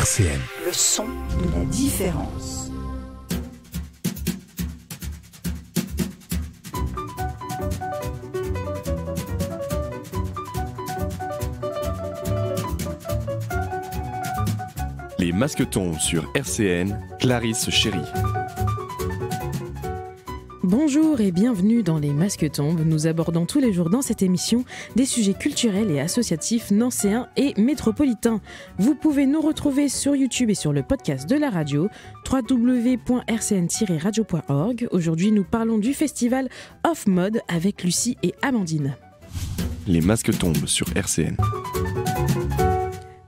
RCN. Le son de la différence. Les masques tombent sur RCN, Clarisse Chéry. Bonjour et bienvenue dans Les Masques tombent. Nous abordons tous les jours dans cette émission des sujets culturels et associatifs nancéens et métropolitains. Vous pouvez nous retrouver sur YouTube et sur le podcast de la radio www.rcn-radio.org. Aujourd'hui, nous parlons du festival Off Mode avec Lucie et Amandine. Les masques tombent sur RCN.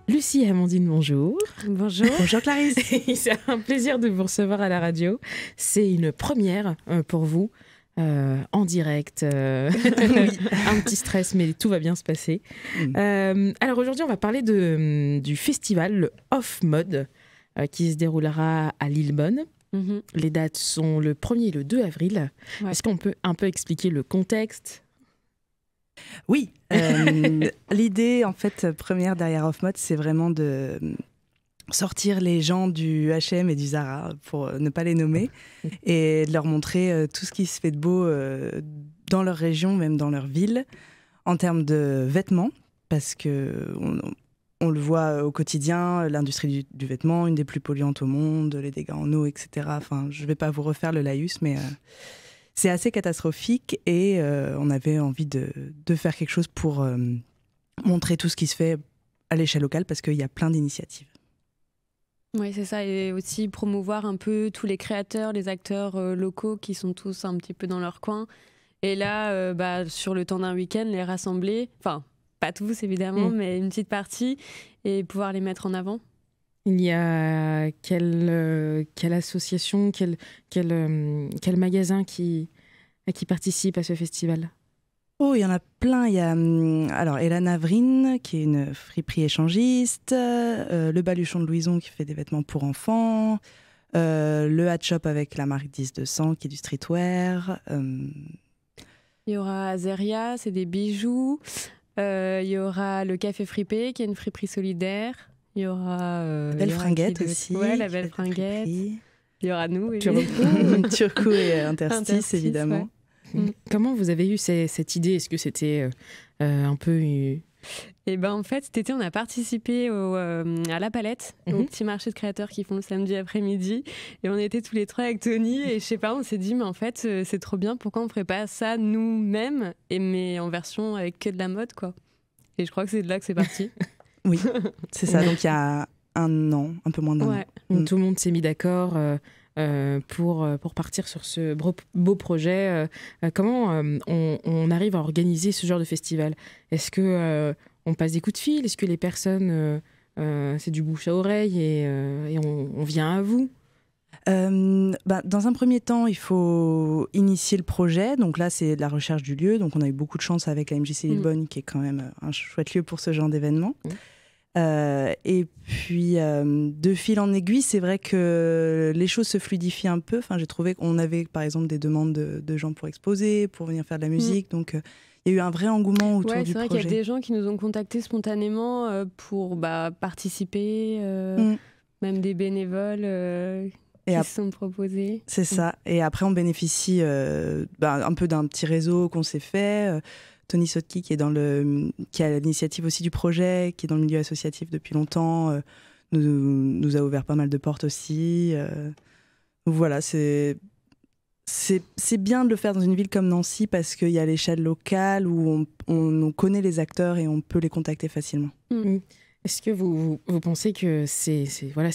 Lucie et Amandine, bonjour. Bonjour. Bonjour Clarisse. C'est un plaisir de vous recevoir à la radio. C'est une première pour vous, en direct. Oui. Un petit stress, mais tout va bien se passer. Alors aujourd'hui, on va parler du festival, le Off Mode, qui se déroulera à Lillebonne. Les dates sont le 1er et le 2 avril. Ouais. Est-ce qu'on peut un peu expliquer le contexte ? Oui, l'idée en fait première derrière Off Mode, c'est vraiment de sortir les gens du H&M et du Zara, pour ne pas les nommer, et de leur montrer tout ce qui se fait de beau dans leur région, même dans leur ville, en termes de vêtements, parce que on le voit au quotidien, l'industrie du vêtement, une des plus polluantes au monde, les dégâts en eau, etc. Enfin, je ne vais pas vous refaire le laïus, mais c'est assez catastrophique et on avait envie de faire quelque chose pour montrer tout ce qui se fait à l'échelle locale parce qu'il y a plein d'initiatives. Oui, c'est ça, et aussi promouvoir un peu tous les créateurs, les acteurs locaux qui sont tous un petit peu dans leur coin. Et là, sur le temps d'un week-end, les rassembler, enfin, pas tous évidemment, mais une petite partie, et pouvoir les mettre en avant. Il y a quelle association, quel magasin qui participe à ce festival ? Oh, il y en a plein. Il y a alors Hélène Avrine, qui est une friperie échangiste, le Baluchon de Louison, qui fait des vêtements pour enfants, le Hat Shop avec la marque 10-200, qui est du streetwear. Il y aura Azeria, c'est des bijoux. Il y aura le Café Fripé, qui est une friperie solidaire. Il y aura la Belle Fringuette aussi. Ouais, la Belle Fringuette. Il y aura nous. Turco et Interstice, évidemment. Ouais. Comment vous avez eu cette idée ? Est-ce que c'était un peu... Et ben en fait, cet été, on a participé à La Palette, au petit marché de créateurs qu'ils font le samedi après-midi. Et on était tous les trois avec Tony. Et je sais pas, on s'est dit, mais en fait, c'est trop bien. Pourquoi on ferait pas ça nous-mêmes, mais en version avec que de la mode, quoi. Et je crois que c'est de là que c'est parti. Oui, c'est ça. Donc il y a un an, un peu moins d'un an. Donc, tout le monde s'est mis d'accord pour partir sur ce beau projet. Comment on arrive à organiser ce genre de festival ? Est-ce que on passe des coups de fil ? Est-ce que les personnes, c'est du bouche à oreille et on vient à vous ? Dans un premier temps, il faut initier le projet. Donc là, c'est de la recherche du lieu. Donc on a eu beaucoup de chance avec la MJC Lillebonne, qui est quand même un chouette lieu pour ce genre d'événement. Et puis, de fil en aiguille, c'est vrai que les choses se fluidifient un peu. Enfin, j'ai trouvé qu'on avait, par exemple, des demandes de gens pour exposer, pour venir faire de la musique. Donc, il y a eu un vrai engouement autour du projet. C'est vrai qu'il y a des gens qui nous ont contactés spontanément pour participer, même des bénévoles qui se sont proposés. C'est ça. Et après, on bénéficie un peu d'un petit réseau qu'on s'est fait. Tony Sotki, qui a l'initiative aussi du projet, qui est dans le milieu associatif depuis longtemps, nous a ouvert pas mal de portes aussi. Voilà, c'est bien de le faire dans une ville comme Nancy parce qu'il y a l'échelle locale où on connaît les acteurs et on peut les contacter facilement. Est-ce que vous pensez que c'est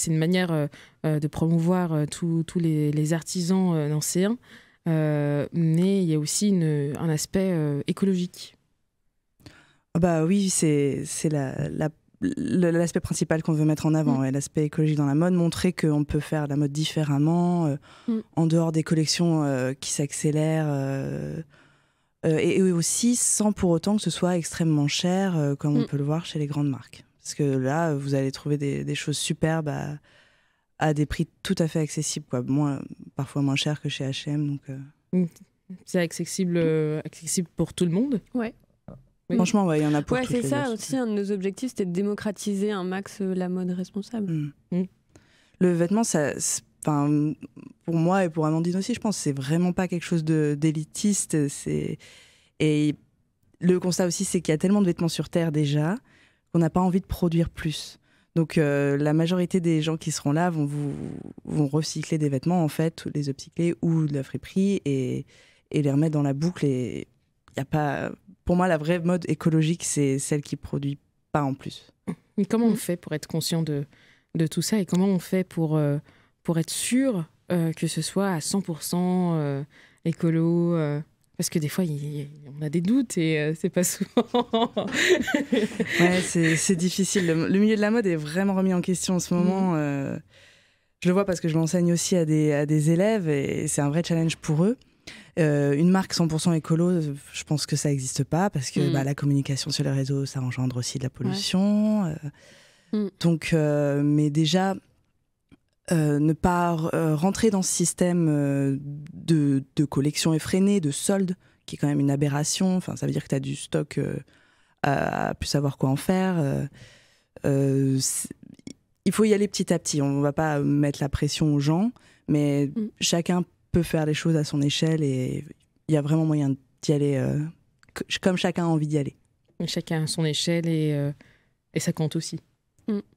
une manière de promouvoir tous les artisans nancéens, mais il y a aussi un aspect écologique. Bah oui, c'est l'aspect principal qu'on veut mettre en avant, l'aspect écologique dans la mode, montrer qu'on peut faire la mode différemment, en dehors des collections qui s'accélèrent, et aussi sans pour autant que ce soit extrêmement cher, comme on peut le voir chez les grandes marques. Parce que là, vous allez trouver des choses superbes à des prix tout à fait accessibles, quoi. Parfois moins cher que chez H&M. Donc, c'est accessible pour tout le monde ? Ouais. Oui. Franchement, il y en a pour Ouais, toutes c'est les ça âges. aussi. Un de nos objectifs, c'était de démocratiser un max la mode responsable. Le vêtement, pour moi et pour Amandine aussi, je pense, c'est vraiment pas quelque chose d'élitiste. Et le constat aussi, c'est qu'il y a tellement de vêtements sur Terre déjà qu'on n'a pas envie de produire plus. Donc la majorité des gens qui seront là vont recycler des vêtements, en fait, les upcycler ou de la friperie et les remettre dans la boucle. Et y a pas... Pour moi, la vraie mode écologique, c'est celle qui produit pas en plus. Mais comment on fait pour être conscient de tout ça et comment on fait pour être sûr que ce soit à 100% écolo parce que des fois, on a des doutes et c'est pas souvent. Ouais, c'est difficile. Le milieu de la mode est vraiment remis en question en ce moment. Je le vois parce que je l'enseigne aussi à des élèves et c'est un vrai challenge pour eux. Une marque 100% écolo, je pense que ça n'existe pas parce que la communication sur les réseaux, ça engendre aussi de la pollution. Donc, mais déjà, ne pas rentrer dans ce système de collection effrénée, de solde, qui est quand même une aberration. Enfin, ça veut dire que tu as du stock à plus savoir quoi en faire. Il faut y aller petit à petit. On ne va pas mettre la pression aux gens, mais chacun peut faire les choses à son échelle et il y a vraiment moyen d'y aller comme chacun a envie d'y aller. Chacun à son échelle et ça compte aussi.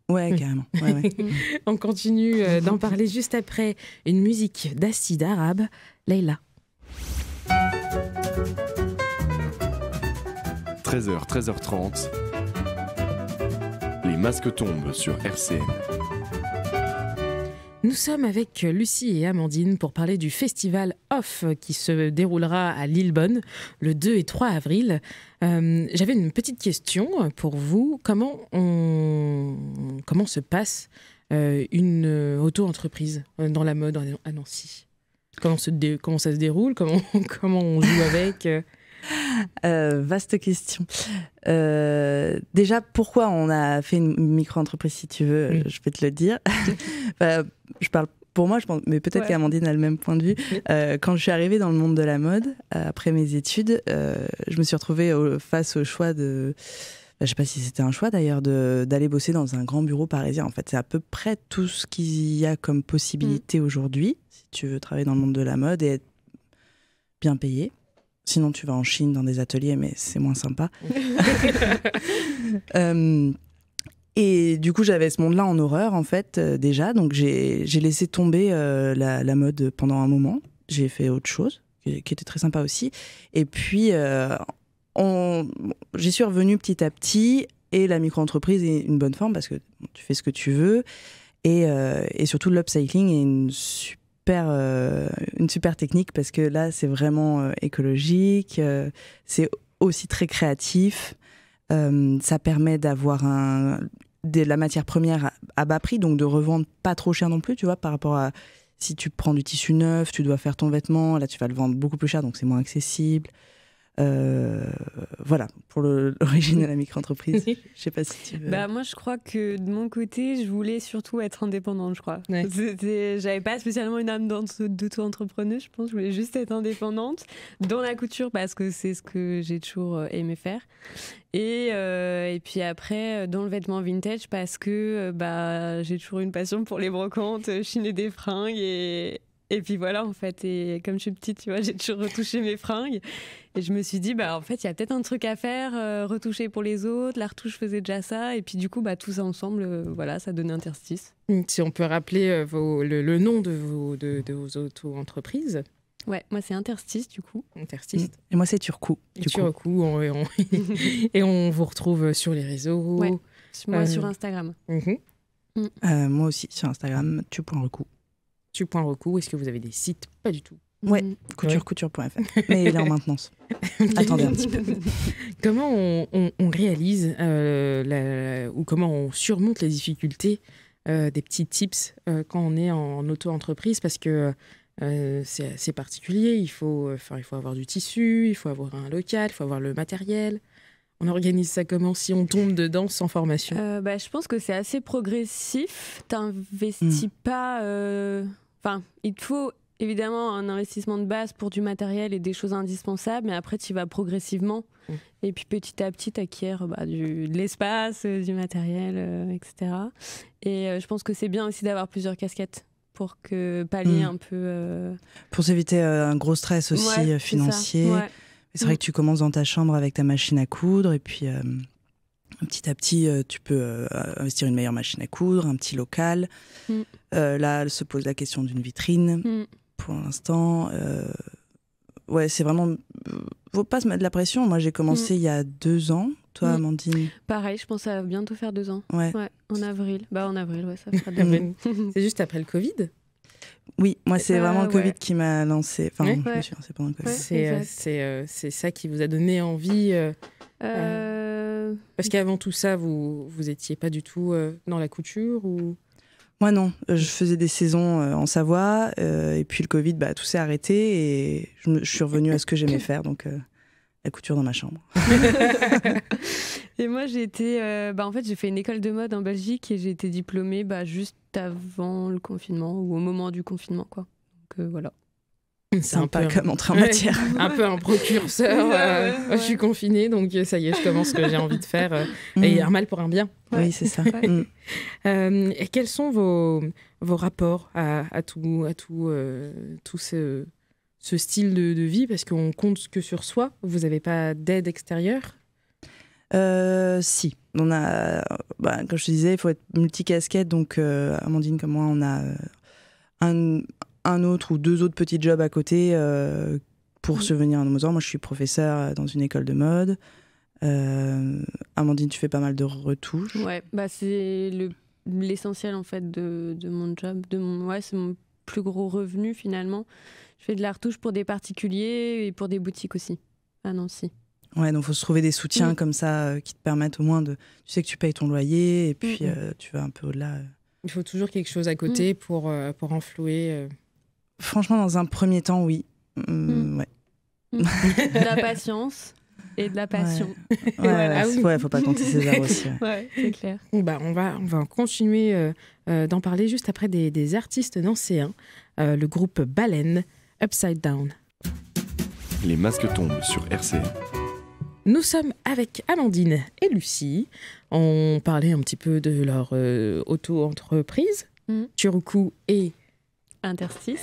Ouais, carrément. Ouais. On continue d'en parler juste après une musique d'acide arabe, Leïla. 13h, 13h30. Les masques tombent sur RCN. Nous sommes avec Lucie et Amandine pour parler du festival Off qui se déroulera à Lillebonne le 2 et 3 avril. J'avais une petite question pour vous. Comment se passe une auto-entreprise dans la mode à Nancy ? Comment ça se déroule ? Comment on joue avec ? Vaste question. Déjà, pourquoi on a fait une micro-entreprise, si tu veux, je vais te le dire. Je parle pour moi, je pense, mais peut-être qu'Amandine a le même point de vue. Quand je suis arrivée dans le monde de la mode, après mes études, je me suis retrouvée face au choix de... Je ne sais pas si c'était un choix d'ailleurs, d'aller bosser dans un grand bureau parisien. En fait, c'est à peu près tout ce qu'il y a comme possibilité aujourd'hui, si tu veux travailler dans le monde de la mode et être bien payé. Sinon, tu vas en Chine dans des ateliers, mais c'est moins sympa. Et du coup, j'avais ce monde-là en horreur, en fait, déjà. Donc, j'ai laissé tomber la mode pendant un moment. J'ai fait autre chose, qui était très sympa aussi. Et puis, j'y suis revenue petit à petit. Et la micro-entreprise est une bonne forme parce que tu fais ce que tu veux. Et surtout, l'upcycling est une super technique parce que là, c'est vraiment écologique. C'est aussi très créatif. Ça permet d'avoir de la matière première à bas prix, donc de revendre pas trop cher non plus, tu vois, par rapport à si tu prends du tissu neuf, tu dois faire ton vêtement, là tu vas le vendre beaucoup plus cher, donc c'est moins accessible. Voilà, pour l'origine de la micro-entreprise. Je sais pas si tu veux... Moi, je crois que de mon côté, je voulais surtout être indépendante, je crois. Ouais. J'avais pas spécialement une âme d'auto-entrepreneuse, je pense. Je voulais juste être indépendante dans la couture parce que c'est ce que j'ai toujours aimé faire. Et puis après, dans le vêtement vintage parce que j'ai toujours une passion pour les brocantes, chiner des fringues et puis voilà, en fait, et comme je suis petite, tu vois, j'ai toujours retouché mes fringues. Et je me suis dit, en fait, il y a peut-être un truc à faire, retoucher pour les autres. La retouche faisait déjà ça. Et puis du coup, tout ça ensemble, voilà, ça donnait Interstice. Si on peut rappeler le nom de vos auto-entreprises. Ouais, moi c'est Interstice, du coup. Interstice. Et moi c'est Turcou. Turcou, et on vous retrouve sur les réseaux. Ouais, moi sur Instagram. Moi aussi, sur Instagram, tu.recou. Tu.recou, est-ce que vous avez des sites ? Pas du tout. Ouais, couture.fr. Mais il est en maintenance. Attendez un petit peu. Comment on réalise ou comment on surmonte les difficultés des petits tips quand on est en auto-entreprise ? Parce que c'est assez particulier. Il faut avoir du tissu, il faut avoir un local, il faut avoir le matériel. On organise ça comment si on tombe dedans sans formation ? Je pense que c'est assez progressif. T'investis pas... il te faut évidemment un investissement de base pour du matériel et des choses indispensables, mais après tu vas progressivement. Et puis petit à petit, t'acquiers de l'espace, du matériel, etc. Et je pense que c'est bien aussi d'avoir plusieurs casquettes pour pallier un peu... Pour s'éviter un gros stress aussi financier. C'est vrai que tu commences dans ta chambre avec ta machine à coudre et puis petit à petit, tu peux investir une meilleure machine à coudre, un petit local. Là, se pose la question d'une vitrine. Pour l'instant, c'est vraiment... Faut pas se mettre de la pression. Moi, j'ai commencé il y a 2 ans. Toi, Amandine? Pareil, je pense que ça va bientôt faire 2 ans. Ouais, en avril. En avril, ça fera 2 ans. C'est juste après le Covid? Oui, moi, c'est vraiment le Covid qui m'a lancé. Enfin, je me suis lancée pendant le Covid. C'est ça qui vous a donné envie parce qu'avant tout ça, vous étiez pas du tout dans la couture ou... Moi non, je faisais des saisons en Savoie et puis le Covid, tout s'est arrêté et je suis revenue à ce que j'aimais faire, donc la couture dans ma chambre. Et moi j'ai été, en fait j'ai fait une école de mode en Belgique et j'ai été diplômée juste avant le confinement ou au moment du confinement quoi. Donc voilà. C'est un peu comme entrer en matière. Un peu un précurseur. Je suis confinée, donc ça y est, je commence ce que j'ai envie de faire. Et un mal pour un bien. Oui, c'est ça. Et quels sont vos rapports à tout ce style de vie? Parce qu'on compte que sur soi. Vous n'avez pas d'aide extérieure? Si. On a, comme je te disais, il faut être multicasquette. Donc, Amandine comme moi, on a un autre ou 2 autres petits jobs à côté pour subvenir à nos besoins. Moi, je suis professeure dans une école de mode. Amandine, tu fais pas mal de retouches. Ouais, c'est l'essentiel en fait de mon job. C'est mon plus gros revenu finalement. Je fais de la retouche pour des particuliers et pour des boutiques aussi à Nancy. Ouais, donc il faut se trouver des soutiens comme ça qui te permettent au moins de... Tu sais que tu payes ton loyer et puis tu vas un peu au-delà. Il faut toujours quelque chose à côté pour enflouer... Franchement, dans un premier temps, oui. Ouais. De la patience et de la passion. Faut pas compter ses heures aussi. Ouais, c'est clair. On va continuer d'en parler juste après des artistes nancéens. Le groupe Baleine, Upside Down. Les masques tombent sur RCN. Nous sommes avec Amandine et Lucie. On parlait un petit peu de leur auto-entreprise, Turuku et Interstice.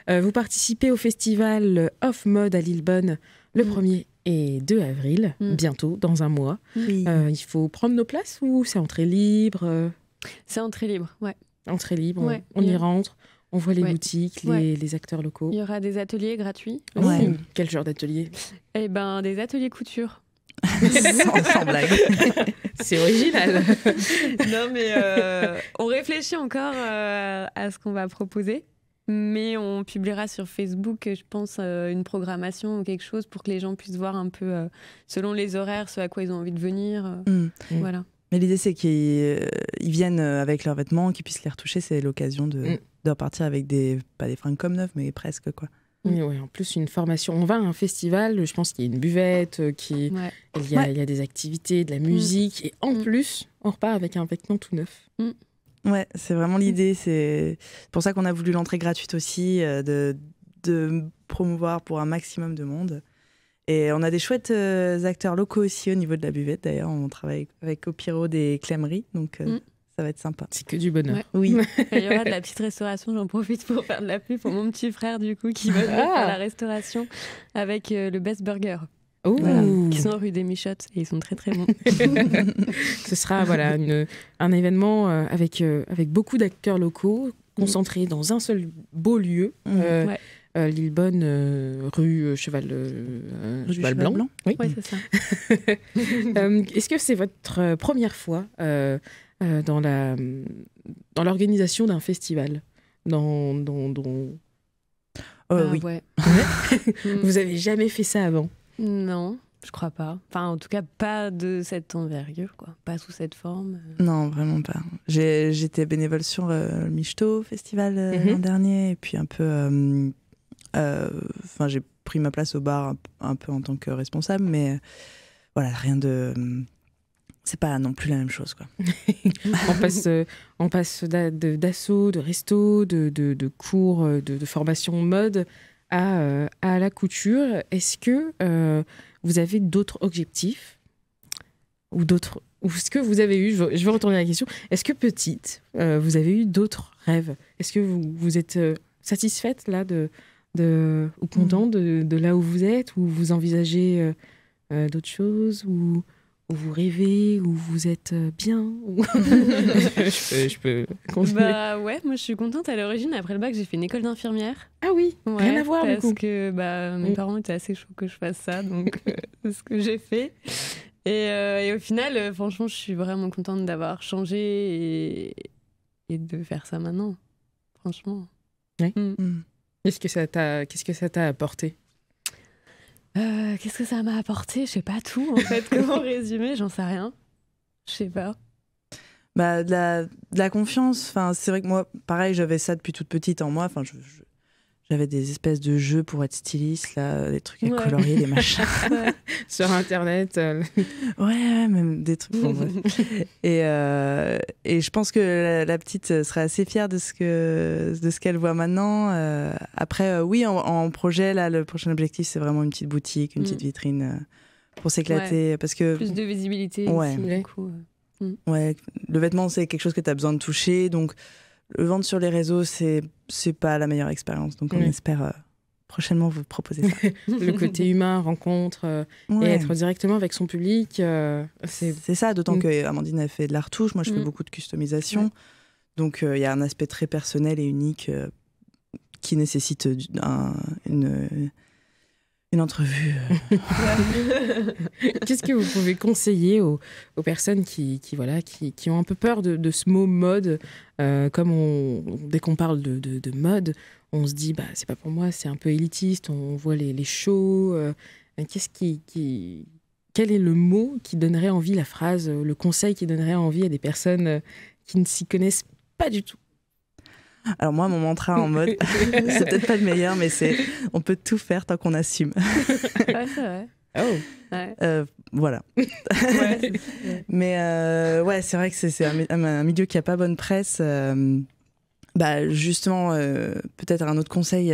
Vous participez au festival Off Mode à Lillebonne le 1er et 2 avril, bientôt, dans un mois. Oui. Il faut prendre nos places ou c'est entrée libre? C'est entrée libre, ouais. Entrée libre, on y rentre, on voit les boutiques, les acteurs locaux. Il y aura des ateliers gratuits. Ouais. Quel genre d'atelier? Des ateliers couture. sans blague. C'est original. Non, mais on réfléchit encore à ce qu'on va proposer. Mais on publiera sur Facebook, je pense, une programmation ou quelque chose pour que les gens puissent voir un peu, selon les horaires, ce à quoi ils ont envie de venir. Voilà. Mais l'idée, c'est qu'ils viennent avec leurs vêtements, qu'ils puissent les retoucher. C'est l'occasion de repartir avec pas des fringues comme neuves, mais presque, quoi. Oui, en plus, une formation. On va à un festival, je pense qu'il y a une buvette, il y a des activités, de la musique, et en plus, on repart avec un vêtement tout neuf. Ouais, c'est vraiment l'idée. C'est pour ça qu'on a voulu l'entrée gratuite aussi, de promouvoir pour un maximum de monde. Et on a des chouettes acteurs locaux aussi au niveau de la buvette. D'ailleurs, on travaille avec Opiro des Clémeries, donc ça va être sympa. C'est que du bonheur. Ouais. Oui. Il y aura de la petite restauration, j'en profite pour faire de la pub pour mon petit frère du coup qui va faire la restauration avec le Best Burger. Qui sont rue des Michottes et ils sont très très bons. Ce sera un événement avec beaucoup d'acteurs locaux concentrés dans un seul beau lieu. Lillebonne, rue Cheval Blanc. Oui, c'est ça. Est-ce que c'est votre première fois dans l'organisation d'un festival Oui. Ouais. Vous avez jamais fait ça avant? Non, je crois pas. Enfin, en tout cas, pas de cette envergure, quoi. Pas sous cette forme. Non, vraiment pas. J'étais bénévole sur le Michto Festival l'an dernier, et puis un peu... j'ai pris ma place au bar un peu en tant que responsable, mais voilà, rien de... C'est pas non plus la même chose, quoi. on passe d'assaut, de resto, de cours, de formation mode à la couture. Est-ce que vous avez d'autres objectifs ou est-ce que vous avez eu, je vais retourner à la question, est-ce que petite, vous avez eu d'autres rêves? Est-ce que vous êtes satisfaite là ou content de là où vous êtes, ou vous envisagez d'autres choses, ou vous rêvez, ou vous êtes bien je peux continuer. Bah ouais, moi je suis contente. À l'origine, après le bac, j'ai fait une école d'infirmière. Ah oui, rien à voir du coup. Parce que mes parents étaient assez chauds que je fasse ça, donc c'est ce que j'ai fait. Et au final, franchement, je suis vraiment contente d'avoir changé et de faire ça maintenant. Franchement. Ouais. Qu'est-ce que ça t'a apporté? Qu'est-ce que ça m'a apporté? Je sais pas tout, en fait. Comment résumer? J'en sais rien. Je sais pas. Bah, de la confiance. Enfin, c'est vrai que moi, pareil, j'avais ça depuis toute petite en moi. Enfin, j'avais des espèces de jeux pour être styliste, là, des trucs à colorier, des machins. Sur Internet. Ouais, même des trucs. Bon, et je pense que la petite serait assez fière de ce qu'elle voit maintenant. Après, oui, en projet, là, le prochain objectif, c'est vraiment une petite boutique, une petite vitrine pour s'éclater. Ouais. Parce que, plus de visibilité ouais. ici, du coup. Ouais, le vêtement, c'est quelque chose que tu as besoin de toucher. Donc, le vendre sur les réseaux, c'est pas la meilleure expérience. Donc, on espère prochainement vous proposer ça. Le côté humain, rencontre, et être directement avec son public. C'est ça, d'autant qu'Amandine a fait de la retouche. Moi, je fais beaucoup de customisation. Ouais. Donc, il y a un aspect très personnel et unique qui nécessite une entrevue. Qu'est-ce que vous pouvez conseiller aux personnes qui ont un peu peur de ce mot mode, dès qu'on parle de mode, on se dit bah c'est pas pour moi, c'est un peu élitiste, on voit les shows. Quel est le mot qui donnerait envie, la phrase, le conseil qui donnerait envie à des personnes qui ne s'y connaissent pas du tout? Alors moi, mon mantra en mode, c'est peut-être pas le meilleur, mais c'est on peut tout faire tant qu'on assume. Ouais, c'est vrai. Oh. Ouais. Voilà. Ouais, mais ouais, c'est vrai que c'est un milieu qui a pas bonne presse. Bah justement, peut-être un autre conseil,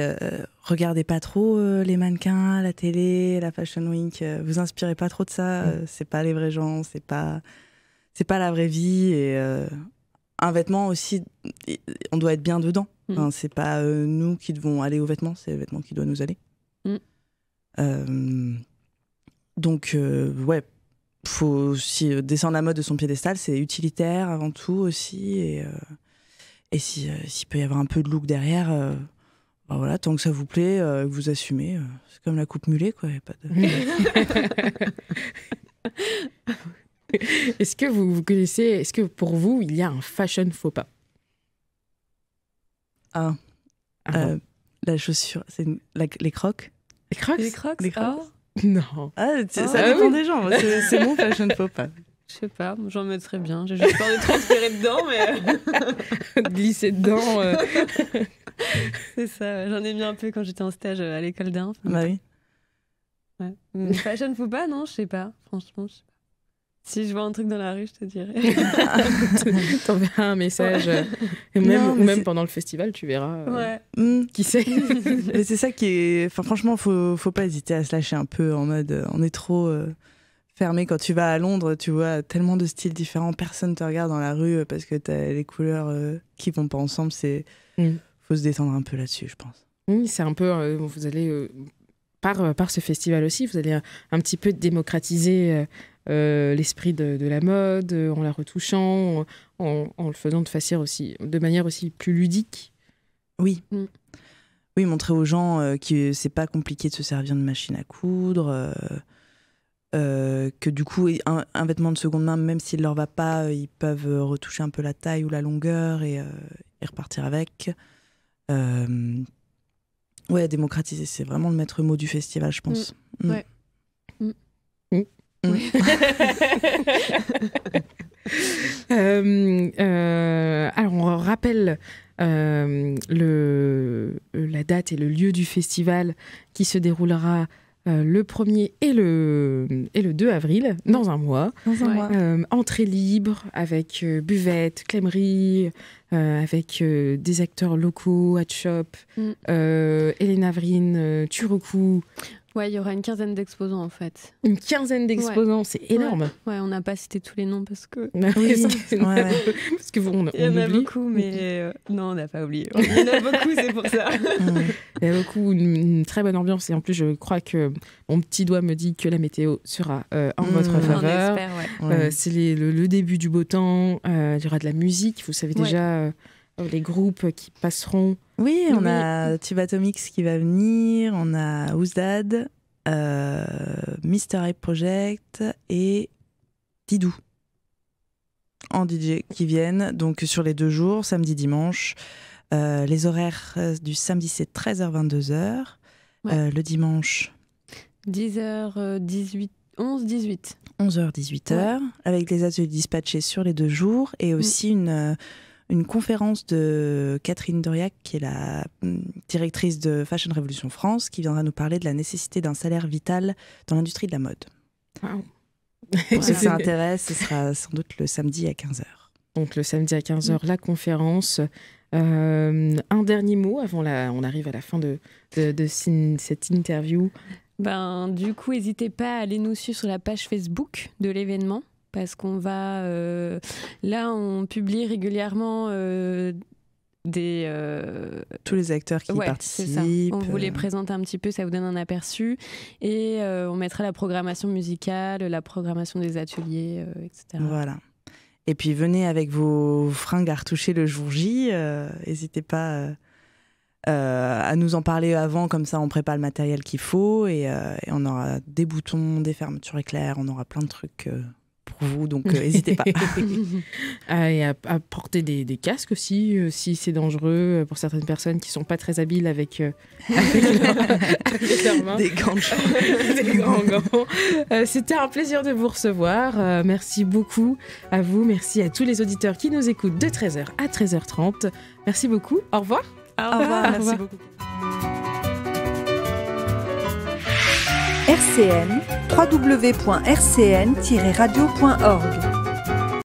regardez pas trop les mannequins, la télé, la Fashion Week. Vous inspirez pas trop de ça. C'est pas les vrais gens, c'est pas la vraie vie. Et un vêtement aussi, on doit être bien dedans. Enfin, c'est pas nous qui devons aller aux vêtements, c'est le vêtement qui doit nous aller. Donc, ouais, faut aussi descendre la mode de son piédestal, c'est utilitaire avant tout aussi. Et s'il peut y avoir un peu de look derrière, ben voilà, tant que ça vous plaît, que vous assumez, c'est comme la coupe mulet, quoi. Y a pas de... Est-ce que vous connaissez, est-ce que pour vous, il y a un fashion faux pas? La chaussure, c'est les crocs. Les crocs? Les crocs, Non. Ça dépend des gens, c'est mon fashion faux pas. Je sais pas, j'en mettrais bien. J'ai juste peur de transpirer dedans, mais... Glisser dedans. C'est ça, j'en ai mis un peu quand j'étais en stage à l'école d'inf. Bah oui. Ouais. Mais fashion faux pas, non, je sais pas. Franchement, je sais pas. Si je vois un truc dans la rue, je te dirais. T'enverras un message. Et même pendant le festival, tu verras qui c'est. Mais c'est ça qui est... Enfin, franchement, faut pas hésiter à se lâcher un peu en mode... on est trop fermé. Quand tu vas à Londres, tu vois tellement de styles différents. Personne te regarde dans la rue parce que t'as les couleurs qui vont pas ensemble. Faut se détendre un peu là-dessus, je pense. Oui, c'est un peu... vous allez... Par ce festival aussi, vous allez un petit peu démocratiser... l'esprit de la mode, en la retouchant, en le faisant de manière aussi plus ludique. Oui. Oui, montrer aux gens que c'est pas compliqué de se servir d'une machine à coudre, que du coup, un vêtement de seconde main, même s'il leur va pas, ils peuvent retoucher un peu la taille ou la longueur et repartir avec. Ouais, démocratiser, c'est vraiment le maître mot du festival, je pense. Ouais. Oui. Alors on rappelle la date et le lieu du festival qui se déroulera le 1er et le 2 avril, dans un mois. Entrée libre, avec buvette, crèmerie, avec des acteurs locaux, Hatshop, Hélène Avrine, Turoku. Ouais, il y aura une quinzaine d'exposants en fait. Une quinzaine d'exposants, c'est énorme. Ouais, on n'a pas cité tous les noms parce que... Parce que on il y en a oublie. beaucoup, mais non, on n'a pas oublié. Il y en a beaucoup, c'est pour ça. Il y a beaucoup, une très bonne ambiance. Et en plus, je crois que mon petit doigt me dit que la météo sera en votre faveur. On espère, c'est le début du beau temps. Il y aura de la musique. Vous savez déjà les groupes qui passeront. Oui, on a Tubatomix qui va venir, on a Ouzdad, Mr. Hype Project et Didou en DJ qui viennent, donc sur les 2 jours, samedi, dimanche. Les horaires du samedi, c'est 13h, 22h. Le dimanche 10h, 18, 11, 18. 11h, 18h, avec les ateliers dispatchés sur les 2 jours et aussi une conférence de Catherine Doriac, qui est la directrice de Fashion Révolution France, qui viendra nous parler de la nécessité d'un salaire vital dans l'industrie de la mode. Wow. Pour ceux que ça intéresse, ce sera sans doute le samedi à 15h. Donc le samedi à 15h, la conférence. Un dernier mot avant on arrive à la fin de cette interview. Du coup, n'hésitez pas à aller nous suivre sur la page Facebook de l'événement. Parce qu'on va... là, on publie régulièrement tous les acteurs qui participent. C'est ça. On vous les présente un petit peu, ça vous donne un aperçu. Et on mettra la programmation musicale, la programmation des ateliers, etc. Voilà. Et puis, venez avec vos fringues à retoucher le jour J. N'hésitez pas à nous en parler avant, comme ça on prépare le matériel qu'il faut. Et on aura des boutons, des fermetures éclairs, on aura plein de trucs... pour vous, donc n'hésitez pas. Et à porter des casques aussi, si c'est dangereux pour certaines personnes qui ne sont pas très habiles avec leurs mains. Des gants. Des grands gants. C'était un plaisir de vous recevoir. Merci beaucoup à vous. Merci à tous les auditeurs qui nous écoutent de 13h à 13h30. Merci beaucoup. Au revoir. Au revoir. Merci beaucoup. RCN, www.rcn-radio.org